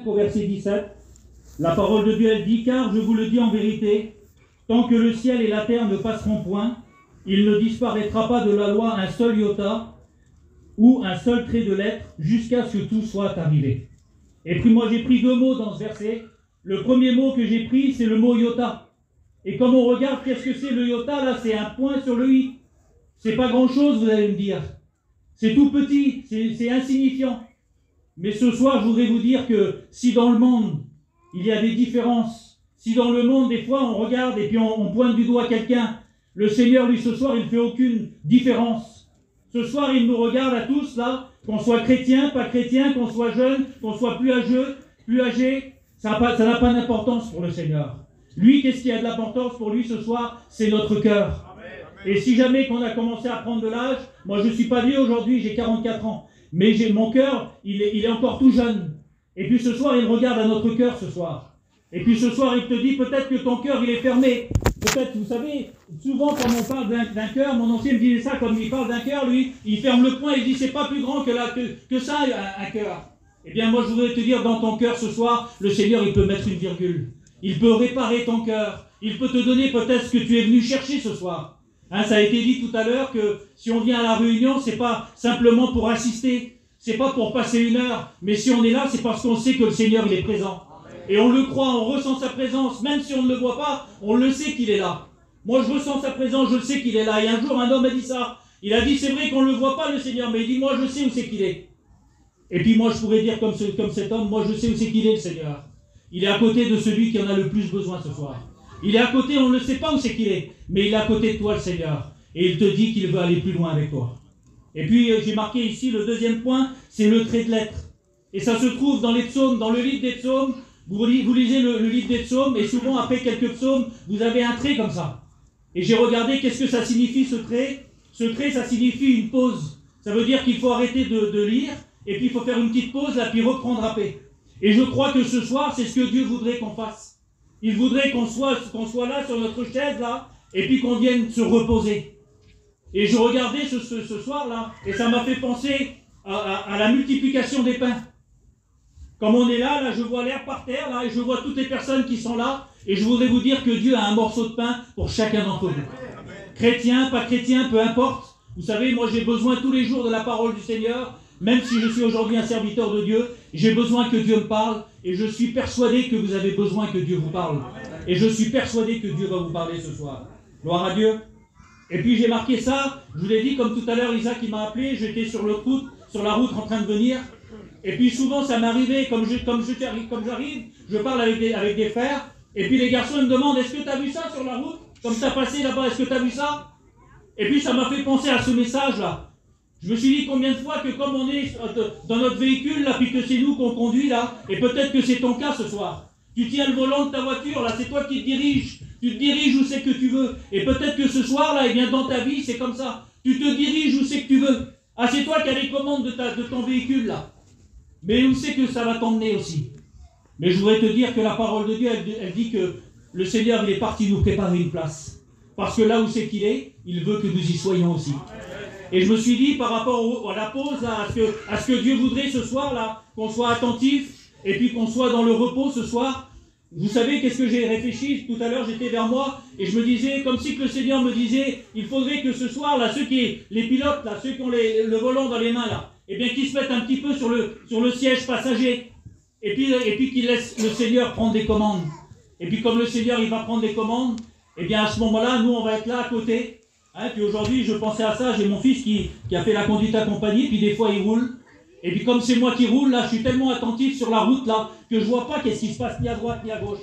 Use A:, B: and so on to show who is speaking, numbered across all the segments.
A: Au verset 17, la parole de Dieu elle dit: car je vous le dis en vérité, tant que le ciel et la terre ne passeront point, il ne disparaîtra pas de la loi un seul iota ou un seul trait de lettre jusqu'à ce que tout soit arrivé. Et puis moi j'ai pris deux mots dans ce verset. Le premier mot que j'ai pris, c'est le mot iota. Et comme on regarde, qu'est-ce que c'est le iota? Là, c'est un point sur le i. C'est pas grand-chose, vous allez me dire. C'est tout petit, c'est insignifiant. Mais ce soir, je voudrais vous dire que si dans le monde, il y a des différences, si dans le monde, des fois, on regarde et puis on pointe du doigt quelqu'un, le Seigneur, lui, ce soir, il ne fait aucune différence. Ce soir, il nous regarde à tous, là, qu'on soit chrétien, pas chrétien, qu'on soit jeune, qu'on soit plus âgé, ça n'a pas d'importance pour le Seigneur. Lui, qu'est-ce qui a de l'importance pour lui ce soir? C'est notre cœur. Et si jamais qu'on a commencé à prendre de l'âge, moi je ne suis pas vieux aujourd'hui, j'ai 44 ans, mais mon cœur, il est encore tout jeune. Et puis ce soir, il regarde à notre cœur ce soir. Et puis ce soir, il te dit peut-être que ton cœur, il est fermé. Peut-être, vous savez, souvent quand on parle d'un cœur, mon ancien me disait ça, comme il parle d'un cœur, lui, il ferme le poing et il dit c'est pas plus grand que ça, un cœur. Eh bien moi je voudrais te dire, dans ton cœur ce soir, le Seigneur, il peut mettre une virgule. Il peut réparer ton cœur. Il peut te donner peut-être ce que tu es venu chercher ce soir. Hein, ça a été dit tout à l'heure que si on vient à la réunion, c'est pas simplement pour assister, c'est pas pour passer une heure, mais si on est là, c'est parce qu'on sait que le Seigneur, il est présent. Et on le croit, on ressent sa présence, même si on ne le voit pas, on le sait qu'il est là. Moi, je ressens sa présence, je le sais qu'il est là. Et un jour, un homme a dit ça. Il a dit, c'est vrai qu'on ne le voit pas, le Seigneur, mais il dit, moi, je sais où c'est qu'il est. Et puis moi, je pourrais dire comme cet homme, moi, je sais où c'est qu'il est, le Seigneur. Il est à côté de celui qui en a le plus besoin ce soir. Il est à côté, on ne sait pas où c'est qu'il est, mais il est à côté de toi, le Seigneur. Et il te dit qu'il veut aller plus loin avec toi. Et puis, j'ai marqué ici, le deuxième point, c'est le trait de lettre. Et ça se trouve dans les psaumes, dans le livre des psaumes. Vous lisez le livre des psaumes, et souvent, après quelques psaumes, vous avez un trait comme ça. Et j'ai regardé qu'est-ce que ça signifie, ce trait. Ce trait, ça signifie une pause. Ça veut dire qu'il faut arrêter de lire, et puis il faut faire une petite pause, là, puis reprendre après. Et je crois que ce soir, c'est ce que Dieu voudrait qu'on fasse. Il voudrait qu'on soit là, sur notre chaise, là, et puis qu'on vienne se reposer. Et je regardais ce soir-là, et ça m'a fait penser à la multiplication des pains. Comme on est là, je vois l'air par terre, là, et je vois toutes les personnes qui sont là, et je voudrais vous dire que Dieu a un morceau de pain pour chacun d'entre vous. Chrétien, pas chrétien, peu importe. Vous savez, moi j'ai besoin tous les jours de la parole du Seigneur. Même si je suis aujourd'hui un serviteur de Dieu, j'ai besoin que Dieu me parle, et je suis persuadé que vous avez besoin que Dieu vous parle. Et je suis persuadé que Dieu va vous parler ce soir. Gloire à Dieu. Et puis j'ai marqué ça, je vous l'ai dit, comme tout à l'heure, Isaac qui m'a appelé, j'étais sur la route en train de venir. Et puis souvent ça m'arrivait, comme j'arrive, je parle avec des frères, et puis les garçons me demandent, est-ce que tu as vu ça sur la route? Comme tu as passé là-bas, est-ce que tu as vu ça? Et puis ça m'a fait penser à ce message-là. Je me suis dit combien de fois que comme on est dans notre véhicule, là, puis que c'est nous qu'on conduit, là, et peut-être que c'est ton cas ce soir. Tu tiens le volant de ta voiture, là, c'est toi qui te diriges. Tu te diriges où c'est que tu veux. Et peut-être que ce soir, là, et bien dans ta vie, c'est comme ça. Tu te diriges où c'est que tu veux. Ah, c'est toi qui as les commandes de ton véhicule, là. Mais où c'est que ça va t'emmener aussi? Mais je voudrais te dire que la parole de Dieu, elle dit que le Seigneur, il est parti nous préparer une place. Parce que là où c'est qu'il est, il veut que nous y soyons aussi. Et je me suis dit, par rapport à la pause, là, à ce que Dieu voudrait ce soir, là, qu'on soit attentif, et puis qu'on soit dans le repos ce soir. Vous savez, qu'est-ce que j'ai réfléchi? Tout à l'heure, j'étais vers moi, et je me disais, comme si que le Seigneur me disait, il faudrait que ce soir, là, les pilotes, là, ceux qui ont le volant dans les mains, là, eh bien, qu'ils se mettent un petit peu sur le siège passager, et puis qu'ils laissent le Seigneur prendre des commandes. Et puis, comme le Seigneur, il va prendre des commandes, eh bien, à ce moment-là, nous, on va être là à côté. Hein, puis aujourd'hui, je pensais à ça, j'ai mon fils qui a fait la conduite accompagnée, puis des fois il roule. Et puis comme c'est moi qui roule, là, je suis tellement attentif sur la route, là, que je vois pas qu'est-ce qui se passe ni à droite ni à gauche.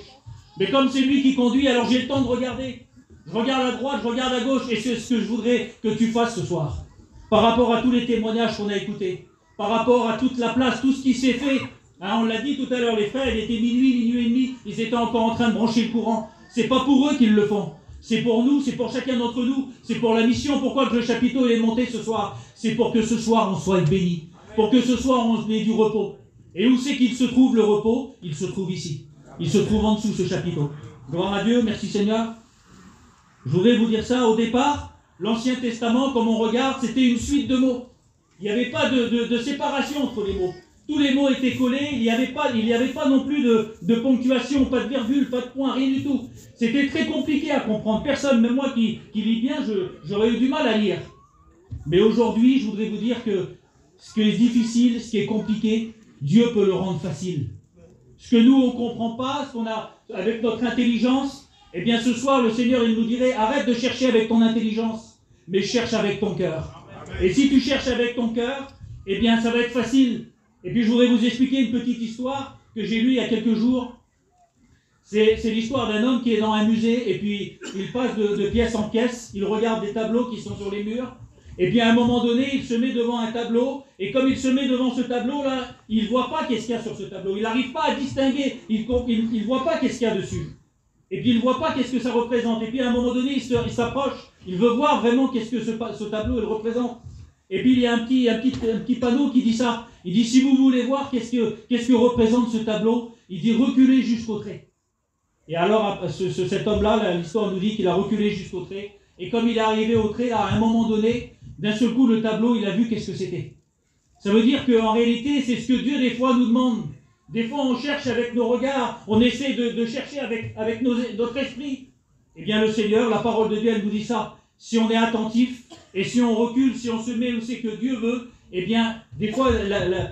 A: Mais comme c'est lui qui conduit, alors j'ai le temps de regarder. Je regarde à droite, je regarde à gauche, et c'est ce que je voudrais que tu fasses ce soir. Par rapport à tous les témoignages qu'on a écoutés, par rapport à toute la place, tout ce qui s'est fait. Hein, on l'a dit tout à l'heure, les frères, il était minuit et demi, ils étaient encore en train de brancher le courant. C'est pas pour eux qu'ils le font. C'est pour nous, c'est pour chacun d'entre nous, c'est pour la mission. Pourquoi que le chapiteau est monté ce soir? C'est pour que ce soir on soit béni, pour que ce soir on ait du repos. Et où c'est qu'il se trouve le repos? Il se trouve ici. Il se trouve en dessous ce chapiteau. Gloire à Dieu, merci Seigneur. Je voudrais vous dire ça, au départ, l'Ancien Testament, comme on regarde, c'était une suite de mots. Il n'y avait pas de séparation entre les mots. Tous les mots étaient collés, il n'y avait pas non plus de ponctuation, pas de virgule, pas de point, rien du tout. C'était très compliqué à comprendre. Personne, même moi qui lis bien, j'aurais eu du mal à lire. Mais aujourd'hui, je voudrais vous dire que ce qui est difficile, ce qui est compliqué, Dieu peut le rendre facile. Ce que nous, on ne comprend pas, ce qu'on a avec notre intelligence, eh bien ce soir, le Seigneur, il nous dirait, arrête de chercher avec ton intelligence, mais cherche avec ton cœur. Et si tu cherches avec ton cœur, eh bien ça va être facile. Et puis je voudrais vous expliquer une petite histoire que j'ai lue il y a quelques jours. C'est l'histoire d'un homme qui est dans un musée, et puis il passe de pièce en pièce, il regarde des tableaux qui sont sur les murs, et puis à un moment donné, il se met devant un tableau, et comme il se met devant ce tableau-là, il ne voit pas qu'est-ce qu'il y a sur ce tableau, il n'arrive pas à distinguer, il ne voit pas qu'est-ce qu'il y a dessus. Et puis il ne voit pas qu'est-ce que ça représente, et puis à un moment donné, il s'approche, il veut voir vraiment qu'est-ce que ce tableau il représente. Et puis il y a un petit panneau qui dit ça, il dit si vous voulez voir qu'est-ce que représente ce tableau, il dit reculez jusqu'au trait. Et alors cet homme-là, l'histoire nous dit qu'il a reculé jusqu'au trait, et comme il est arrivé au trait, là, à un moment donné, d'un seul coup, le tableau, il a vu qu'est-ce que c'était. Ça veut dire qu'en réalité, c'est ce que Dieu, des fois, nous demande. Des fois, on cherche avec nos regards, on essaie de chercher avec notre esprit. Eh bien, le Seigneur, la parole de Dieu, elle nous dit ça. Si on est attentif, et si on recule, si on se met où c'est que Dieu veut, eh bien, des fois,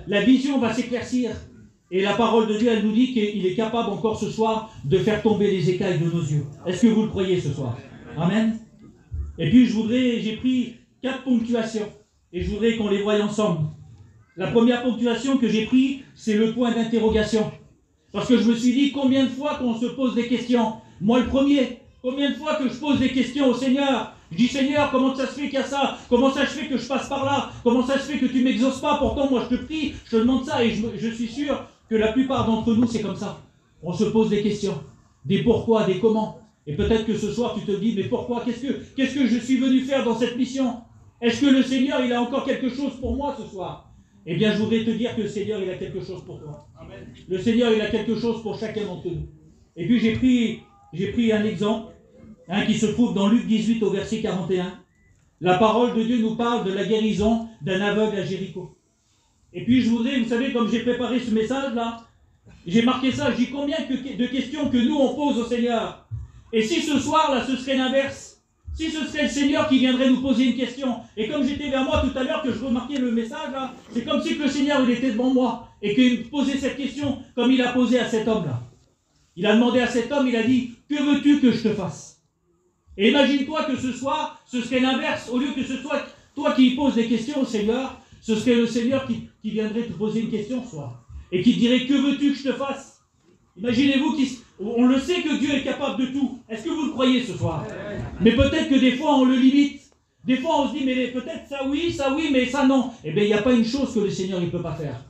A: la vision va s'éclaircir. Et la parole de Dieu, elle nous dit qu'il est capable encore ce soir de faire tomber les écailles de nos yeux. Est-ce que vous le croyez ce soir? Amen. Et puis, j'ai pris 4 ponctuations, et je voudrais qu'on les voie ensemble. La première ponctuation que j'ai prise, c'est le point d'interrogation. Parce que je me suis dit, combien de fois qu'on se pose des questions? Moi le premier, combien de fois que je pose des questions au Seigneur? Je dis, Seigneur, comment ça se fait qu'il y a ça? Comment ça se fait que je passe par là? Comment ça se fait que tu ne m'exauces pas? Pourtant, moi je te prie, je te demande ça, et je suis sûr que la plupart d'entre nous, c'est comme ça. On se pose des questions, des pourquoi, des comment. Et peut-être que ce soir, tu te dis, mais pourquoi? Qu'est-ce que je suis venu faire dans cette mission? Est-ce que le Seigneur, il a encore quelque chose pour moi ce soir? Eh bien, je voudrais te dire que le Seigneur, il a quelque chose pour toi. Amen. Le Seigneur, il a quelque chose pour chacun d'entre nous. Et puis, j'ai pris un exemple qui se trouve dans Luc 18 au verset 41. La parole de Dieu nous parle de la guérison d'un aveugle à Jéricho. Et puis, je voudrais, vous savez, comme j'ai préparé ce message-là, j'ai marqué ça, je dis combien de questions que nous, on pose au Seigneur. Et si ce soir-là, ce serait l'inverse? Si ce serait le Seigneur qui viendrait nous poser une question, et comme j'étais vers moi tout à l'heure, que je remarquais le message, là, c'est comme si le Seigneur il était devant moi, et qu'il me posait cette question, comme il a posé à cet homme-là. Il a demandé à cet homme, il a dit, que veux-tu que je te fasse? Et imagine-toi que ce soir, ce serait l'inverse, au lieu que ce soit toi qui poses des questions au Seigneur, ce serait le Seigneur qui viendrait te poser une question ce soir, et qui dirait, que veux-tu que je te fasse? Imaginez-vous on le sait que Dieu est capable de tout. Est-ce que vous le croyez ce soir? Mais peut-être que des fois on le limite. Des fois on se dit, mais peut-être ça oui, mais ça non. Eh bien, il n'y a pas une chose que le Seigneur ne peut pas faire.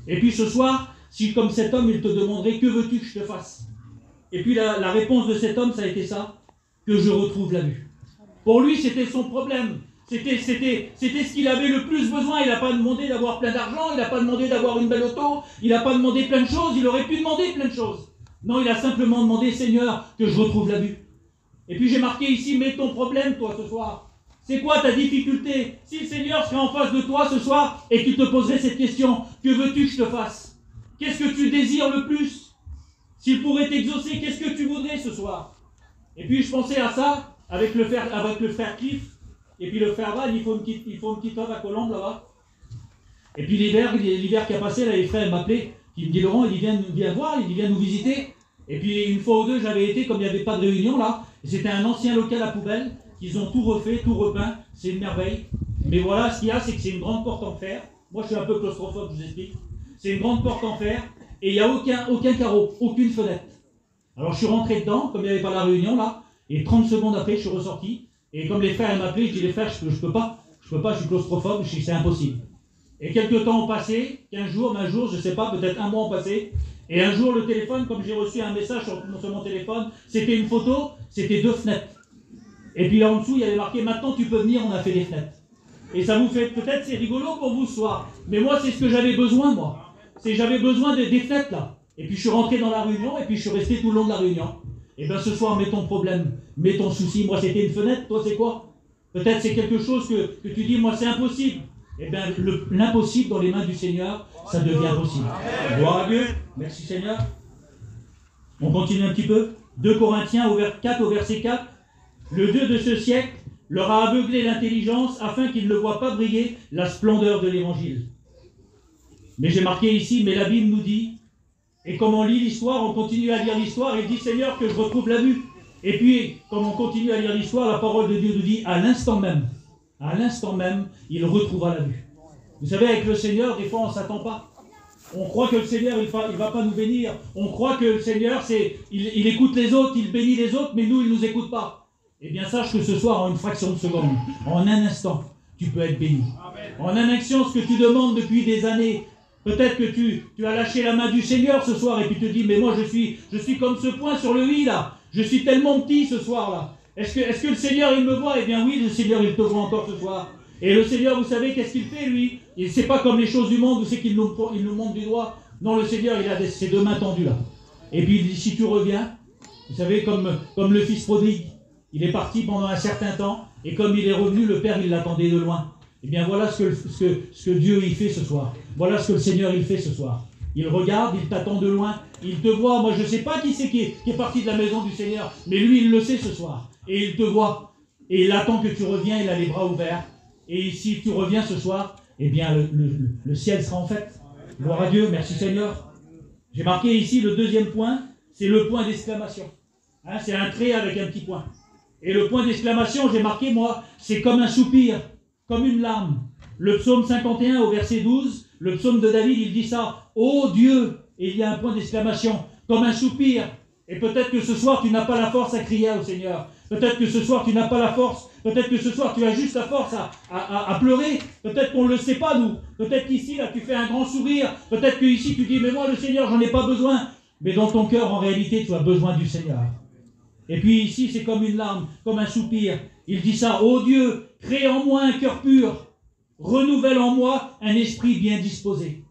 A: Et puis ce soir, si comme cet homme, il te demanderait, que veux-tu que je te fasse? Et puis la réponse de cet homme, ça a été ça, que je retrouve la vue. Pour lui, c'était son problème. C'était ce qu'il avait le plus besoin. Il n'a pas demandé d'avoir plein d'argent, il n'a pas demandé d'avoir une belle auto, il n'a pas demandé plein de choses, il aurait pu demander plein de choses. Non, il a simplement demandé, Seigneur, que je retrouve la vue. Et puis j'ai marqué ici, mets ton problème, toi, ce soir. C'est quoi ta difficulté? Si le Seigneur serait en face de toi ce soir et qu'il te poserait cette question, que veux-tu que je te fasse? Qu'est-ce que tu désires le plus? S'il pourrait t'exaucer, qu'est-ce que tu voudrais ce soir? Et puis je pensais à ça avec le frère Cliff. Et puis le frère Van, il faut une petite œuvre à Colombe là-bas. Et puis l'hiver qui a passé, là, les frères m'appelaient, qui me dit Laurent, il vient voir, il vient nous visiter. Et puis une fois ou deux, j'avais été, comme il n'y avait pas de réunion là, c'était un ancien local à poubelle, qu'ils ont tout refait, tout repeint, c'est une merveille. Mais voilà, ce qu'il y a, c'est que c'est une grande porte en fer. Moi je suis un peu claustrophobe, je vous explique. C'est une grande porte en fer, et il n'y a aucun carreau, aucune fenêtre. Alors je suis rentré dedans, comme il n'y avait pas la réunion là, et 30 secondes après, je suis ressorti. Et comme les frères m'appelaient, je dis les frères, je peux pas, je suis claustrophobe, je dis c'est impossible. Et quelques temps ont passé, 15 jours, 20 jours, je ne sais pas, peut-être un mois ont passé. Et un jour, le téléphone, comme j'ai reçu un message sur mon téléphone, c'était une photo, c'était 2 fenêtres. Et puis là en dessous, il y avait marqué, maintenant tu peux venir, on a fait des fenêtres. Et ça vous fait, peut-être c'est rigolo pour vous ce soir, mais moi c'est ce que j'avais besoin, moi. J'avais besoin des fenêtres là. Et puis je suis rentré dans la réunion, et puis je suis resté tout le long de la réunion. Et bien ce soir, mets ton problème, mets ton souci. Moi c'était une fenêtre, toi c'est quoi? Peut-être c'est quelque chose que tu dis, moi c'est impossible. eh bien, l'impossible dans les mains du Seigneur, ça devient possible. Gloire à Dieu. Merci Seigneur. On continue un petit peu. 2 Corinthiens 4 au verset 4. Le Dieu de ce siècle leur a aveuglé l'intelligence afin qu'ils ne voient pas briller la splendeur de l'Évangile. Mais j'ai marqué ici, mais la Bible nous dit, et comme on lit l'histoire, on continue à lire l'histoire, et dit Seigneur que je retrouve la vue. Et puis, comme on continue à lire l'histoire, la parole de Dieu nous dit, à l'instant même, il retrouvera la vue. Vous savez, avec le Seigneur, des fois on ne s'attend pas. On croit que le Seigneur, il ne va pas nous bénir. On croit que le Seigneur, il écoute les autres, il bénit les autres, mais nous, il ne nous écoute pas. Eh bien, sache que ce soir, en une fraction de seconde, en un instant, tu peux être béni. En un instant, ce que tu demandes depuis des années, peut-être que tu as lâché la main du Seigneur ce soir, et puis tu te dis, mais moi, je suis comme ce point sur le i, là. Je suis tellement petit ce soir-là. Est-ce que le Seigneur, il me voit? Eh bien oui, le Seigneur, il te voit encore ce soir. Et le Seigneur, vous savez, qu'est-ce qu'il fait, lui? C'est pas comme les choses du monde, vous savez qu'il nous montre du doigt. Non, le Seigneur, il a ses 2 mains tendues, là. Et puis, il dit, si tu reviens, vous savez, comme le fils prodigue, il est parti pendant un certain temps, et comme il est revenu, le Père, il l'attendait de loin. Eh bien, voilà ce que Dieu, il fait ce soir. Voilà ce que le Seigneur, il fait ce soir. Il regarde, il t'attend de loin, il te voit. Moi, je ne sais pas qui c'est qui est parti de la maison du Seigneur, mais lui, il le sait ce soir. Et il te voit. Et il attend que tu reviens, il a les bras ouverts. Et si tu reviens ce soir, eh bien, le ciel sera en fête. Gloire à Dieu, merci Seigneur. J'ai marqué ici le 2e point, c'est le point d'exclamation. Hein, c'est un trait avec un petit point. Et le point d'exclamation, j'ai marqué, moi, c'est comme un soupir, comme une larme. Le psaume 51 au verset 12, le psaume de David, il dit ça, « Ô Dieu !» Et il y a un point d'exclamation, comme un soupir. Et peut-être que ce soir, tu n'as pas la force à crier au Seigneur. Peut-être que ce soir, tu n'as pas la force. Peut-être que ce soir, tu as juste la force à pleurer. Peut-être qu'on ne le sait pas, nous. Peut-être qu'ici, là, tu fais un grand sourire. Peut-être qu'ici, tu dis, mais moi, le Seigneur, j'en ai pas besoin. Mais dans ton cœur, en réalité, tu as besoin du Seigneur. Et puis ici, c'est comme une larme, comme un soupir. Il dit ça, « Ô Dieu, crée en moi un cœur pur. Renouvelle en moi un esprit bien disposé. »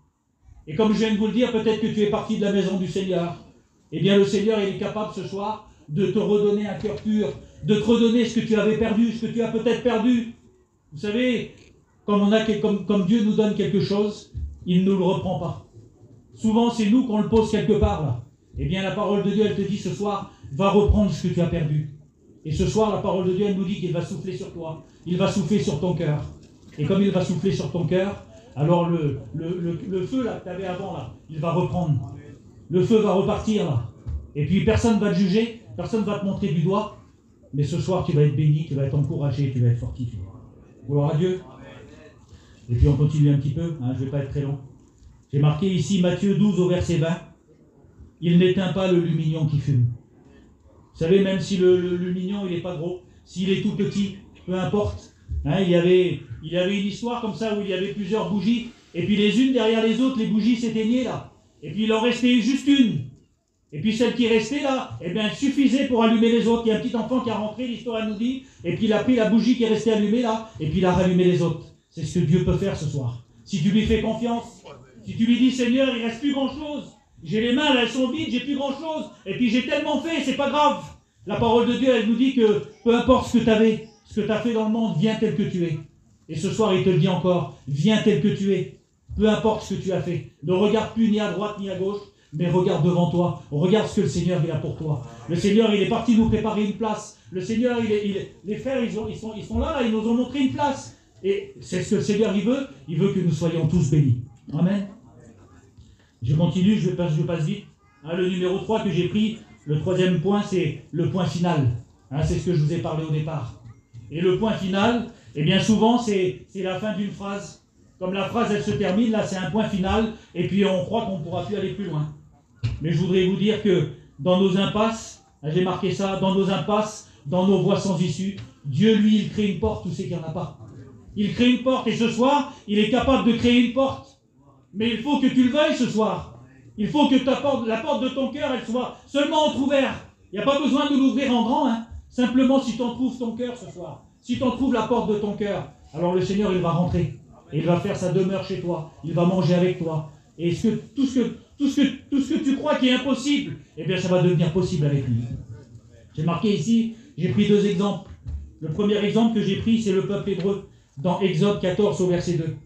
A: Et comme je viens de vous le dire, peut-être que tu es parti de la maison du Seigneur. Eh bien, le Seigneur, il est capable ce soir de te redonner un cœur pur, de te redonner ce que tu avais perdu, ce que tu as peut-être perdu. Vous savez, comme Dieu nous donne quelque chose, il ne nous le reprend pas. Souvent, c'est nous qu'on le pose quelque part, là. Eh bien, la parole de Dieu, elle te dit ce soir, va reprendre ce que tu as perdu. Et ce soir, la parole de Dieu, elle nous dit qu'il va souffler sur toi. Il va souffler sur ton cœur. Et comme il va souffler sur ton cœur, alors le feu là, que tu avais avant, là, il va reprendre. Le feu va repartir là. Et puis personne ne va te juger, personne ne va te montrer du doigt. Mais ce soir, tu vas être béni, tu vas être encouragé, tu vas être fortifié. Gloire à Dieu. Et puis on continue un petit peu, hein, je ne vais pas être très long. J'ai marqué ici Matthieu 12 au verset 20. Il n'éteint pas le lumignon qui fume. Vous savez, même si le lumignon, il n'est pas gros, s'il est tout petit, peu importe. Hein, il y avait une histoire comme ça où il y avait plusieurs bougies, et puis les unes derrière les autres, les bougies s'éteignaient là. Et puis il en restait juste une. Et puis celle qui restait là, eh bien, elle suffisait pour allumer les autres. Il y a un petit enfant qui a rentré, l'histoire elle nous dit, et puis il a pris la bougie qui est restée allumée là, et puis il a rallumé les autres. C'est ce que Dieu peut faire ce soir. Si tu lui fais confiance, si tu lui dis Seigneur, il ne reste plus grand chose. J'ai les mains, là, elles sont vides, j'ai plus grand chose. Et puis j'ai tellement fait, c'est pas grave. La parole de Dieu, elle nous dit que peu importe ce que tu avais, ce que tu as fait dans le monde, viens tel que tu es. Et ce soir, il te le dit encore, viens tel que tu es. Peu importe ce que tu as fait. Ne regarde plus ni à droite ni à gauche, mais regarde devant toi. Regarde ce que le Seigneur il a pour toi. Le Seigneur, il est parti nous préparer une place. Le Seigneur, les frères, ils sont là, ils nous ont montré une place. Et c'est ce que le Seigneur, il veut que nous soyons tous bénis. Amen. Je continue, je passe vite. Hein, le numéro 3 que j'ai pris, le 3e point, c'est le point final. Hein, c'est ce que je vous ai parlé au départ. Et le point final, eh bien souvent, c'est la fin d'une phrase. Comme la phrase, elle se termine, là, c'est un point final, et puis on croit qu'on ne pourra plus aller plus loin. Mais je voudrais vous dire que dans nos impasses, j'ai marqué ça, dans nos impasses, dans nos voies sans issue, Dieu, lui, il crée une porte où c'est qu'il n'y en a pas. Il crée une porte, et ce soir, il est capable de créer une porte. Mais il faut que tu le veuilles ce soir. Il faut que la porte de ton cœur, elle soit seulement entrouverte. Il n'y a pas besoin de l'ouvrir en grand, hein. Simplement si tu en trouves ton cœur ce soir. Si tu en trouves la porte de ton cœur, alors le Seigneur, il va rentrer. Et il va faire sa demeure chez toi. Il va manger avec toi. Et tout ce que tu crois qui est impossible, eh bien ça va devenir possible avec lui. J'ai marqué ici, j'ai pris 2 exemples. Le premier exemple que j'ai pris, c'est le peuple hébreu, dans Exode 14 au verset 2.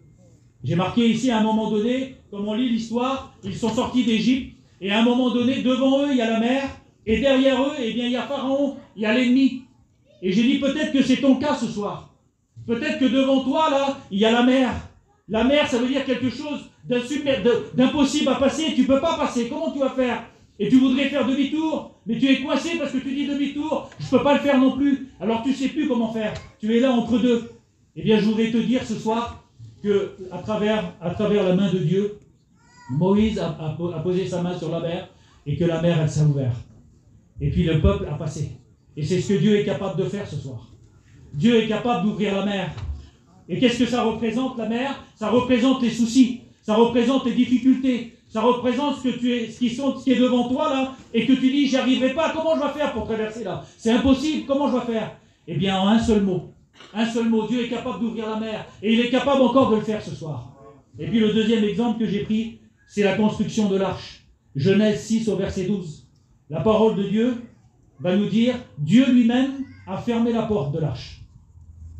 A: J'ai marqué ici, à un moment donné, comme on lit l'histoire, ils sont sortis d'Égypte, et à un moment donné, devant eux, il y a la mer, et derrière eux, eh bien, il y a Pharaon, il y a l'ennemi. Et j'ai dit, peut-être que c'est ton cas ce soir. Peut-être que devant toi, là, il y a la mer. La mer, ça veut dire quelque chose d'impossible à passer. Tu ne peux pas passer. Comment tu vas faire? Et tu voudrais faire demi-tour, mais tu es coincé parce que tu dis demi-tour. Je ne peux pas le faire non plus. Alors tu ne sais plus comment faire. Tu es là entre deux. Eh bien, je voudrais te dire ce soir que à travers la main de Dieu, Moïse a posé sa main sur la mer et que la mer, elle s'est ouverte. Et puis le peuple a passé. Et c'est ce que Dieu est capable de faire ce soir. Dieu est capable d'ouvrir la mer. Et qu'est-ce que ça représente, la mer? Ça représente les soucis, ça représente les difficultés, ça représente ce qui est devant toi là, et que tu dis, j'y arriverai pas, comment je vais faire pour traverser là? C'est impossible, comment je vais faire? Eh bien, en un seul mot, Dieu est capable d'ouvrir la mer, et il est capable encore de le faire ce soir. Et puis le deuxième exemple que j'ai pris, c'est la construction de l'arche. Genèse 6 au verset 12. La parole de Dieu va nous dire, Dieu lui-même a fermé la porte de l'arche.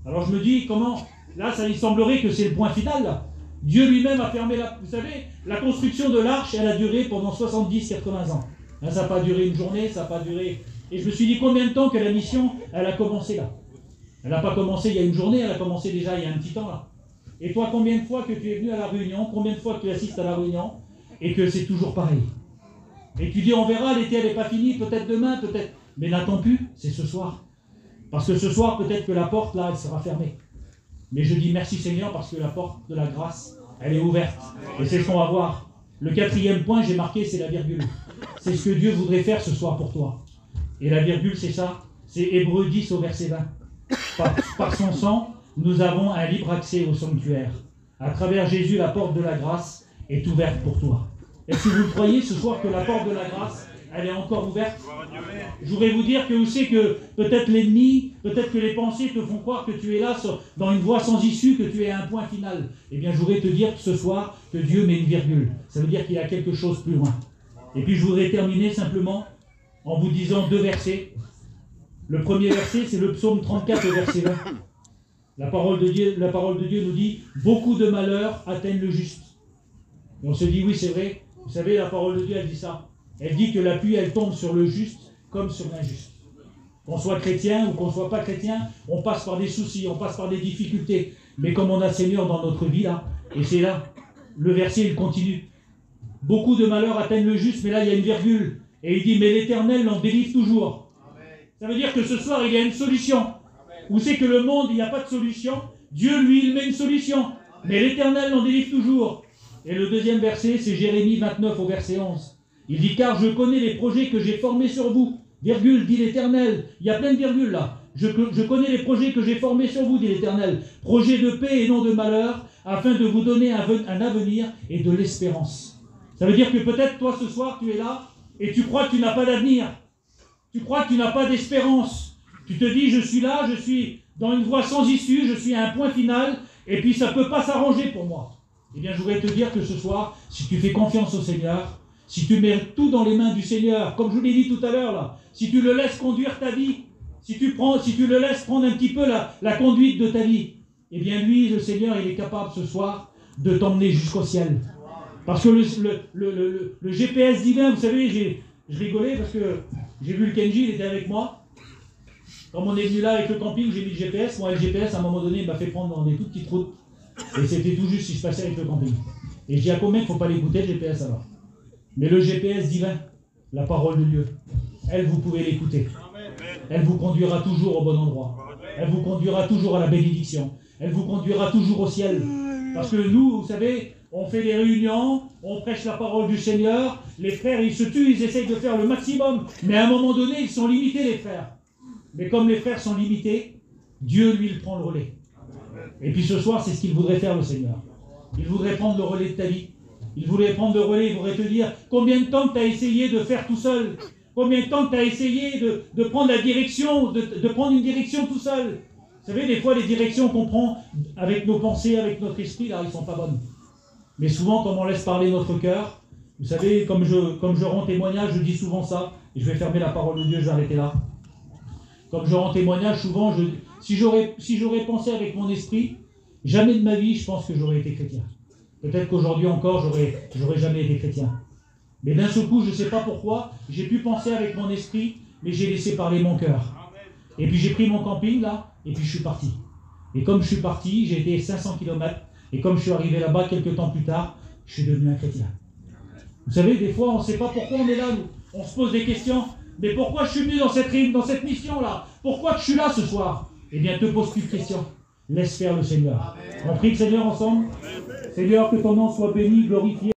A: Alors je me dis, comment? Là, il semblerait que c'est le point final, là. Dieu lui-même a fermé la... Vous savez, la construction de l'arche, elle a duré pendant 70-80 ans. Là, ça n'a pas duré une journée, ça n'a pas duré... Et je me suis dit, combien de temps que la mission, elle a commencé là? Elle n'a pas commencé il y a une journée, elle a commencé déjà il y a un petit temps, là. Et toi, combien de fois que tu es venu à la réunion, combien de fois que tu assistes à la réunion, et que c'est toujours pareil? Et tu dis, on verra, l'été, elle n'est pas finie, peut-être demain, peut-être... Mais n'attends plus, c'est ce soir. Parce que ce soir, peut-être que la porte, là, elle sera fermée. Mais je dis merci Seigneur parce que la porte de la grâce, elle est ouverte. Et c'est ce qu'on va voir. Le quatrième point, j'ai marqué, c'est la virgule. C'est ce que Dieu voudrait faire ce soir pour toi. Et la virgule, c'est ça. C'est Hébreux 10 au verset 20. Par son sang, nous avons un libre accès au sanctuaire. À travers Jésus, la porte de la grâce est ouverte pour toi. Est-ce que vous croyez ce soir que la porte de la grâce, elle est encore ouverte? Je voudrais vous dire que vous savez que peut-être l'ennemi, peut-être que les pensées te font croire que tu es là dans une voie sans issue, que tu es à un point final. Eh bien, je voudrais te dire ce soir que Dieu met une virgule. Ça veut dire qu'il y a quelque chose plus loin. Et puis, je voudrais terminer simplement en vous disant deux versets. Le premier verset, c'est le psaume 34, verset 20. La parole de Dieu nous dit « Beaucoup de malheurs atteignent le juste ». Et on se dit « Oui, c'est vrai ». Vous savez, la parole de Dieu, elle dit ça. Elle dit que la pluie, elle tombe sur le juste comme sur l'injuste. Qu'on soit chrétien ou qu'on ne soit pas chrétien, on passe par des soucis, on passe par des difficultés. Mais comme on a Seigneur dans notre vie, là, et c'est là, le verset, il continue. Beaucoup de malheurs atteignent le juste, mais là, il y a une virgule. Et il dit, mais l'Éternel l'en délivre toujours. Ça veut dire que ce soir, il y a une solution. Où c'est que le monde, il n'y a pas de solution. Dieu, lui, il met une solution. Mais l'Éternel l'en délivre toujours. Et le deuxième verset, c'est Jérémie 29 au verset 11. Il dit, car je connais les projets que j'ai formés sur vous. Virgule, dit l'Éternel. Il y a plein de virgules là. Je connais les projets que j'ai formés sur vous, dit l'Éternel. Projets de paix et non de malheur, afin de vous donner un avenir et de l'espérance. Ça veut dire que peut-être toi ce soir, tu es là et tu crois que tu n'as pas d'avenir. Tu crois que tu n'as pas d'espérance. Tu te dis, je suis là, je suis dans une voie sans issue, je suis à un point final, et puis ça ne peut pas s'arranger pour moi. Eh bien, je voudrais te dire que ce soir, si tu fais confiance au Seigneur, si tu mets tout dans les mains du Seigneur, comme je vous l'ai dit tout à l'heure, là, si tu le laisses conduire ta vie, si tu le laisses prendre un petit peu la conduite de ta vie, eh bien lui, le Seigneur, il est capable ce soir de t'emmener jusqu'au ciel. Parce que le GPS divin, vous savez, je rigolais parce que j'ai vu le Kenji, il était avec moi. Quand on est venu là avec le camping, j'ai mis le GPS. Moi, le GPS, à un moment donné, il m'a fait prendre dans des toutes petites routes. Et c'était tout juste si je passais avec le camping. Et je dis à combien il ne faut pas l'écouter, le GPS alors. Mais le GPS divin, la parole de Dieu, elle, vous pouvez l'écouter. Elle vous conduira toujours au bon endroit. Elle vous conduira toujours à la bénédiction. Elle vous conduira toujours au ciel. Parce que nous, vous savez, on fait des réunions, on prêche la parole du Seigneur. Les frères, ils se tuent, ils essayent de faire le maximum. Mais à un moment donné, ils sont limités, les frères. Mais comme les frères sont limités, Dieu, lui, il prend le relais. Et puis ce soir, c'est ce qu'il voudrait faire, le Seigneur. Il voudrait prendre le relais de ta vie. Il voudrait prendre le relais, il voudrait te dire combien de temps tu as essayé de faire tout seul. Combien de temps tu as essayé de prendre la direction, de prendre une direction tout seul. Vous savez, des fois, les directions qu'on prend avec nos pensées, avec notre esprit, là, ils ne sont pas bonnes. Mais souvent, comme on laisse parler notre cœur, vous savez, comme je rends témoignage, je dis souvent ça, et je vais fermer la parole de Dieu, je vais arrêter là. Comme je rends témoignage, souvent, si j'aurais pensé avec mon esprit, jamais de ma vie, je pense que j'aurais été chrétien. Peut-être qu'aujourd'hui encore, j'aurais jamais été chrétien. Mais d'un seul coup, je ne sais pas pourquoi, j'ai pu penser avec mon esprit, mais j'ai laissé parler mon cœur. Et puis j'ai pris mon camping là, et puis je suis parti. Et comme je suis parti, j'ai été 500 km, et comme je suis arrivé là-bas quelques temps plus tard, je suis devenu un chrétien. Vous savez, des fois, on ne sait pas pourquoi on est là, nous. On se pose des questions. Mais pourquoi je suis venu dans cette mission-là? Pourquoi je suis là ce soir? Eh bien, te pose plus de questions. Laisse faire le Seigneur. On prie le Seigneur ensemble. Seigneur, que ton nom soit béni, glorifié.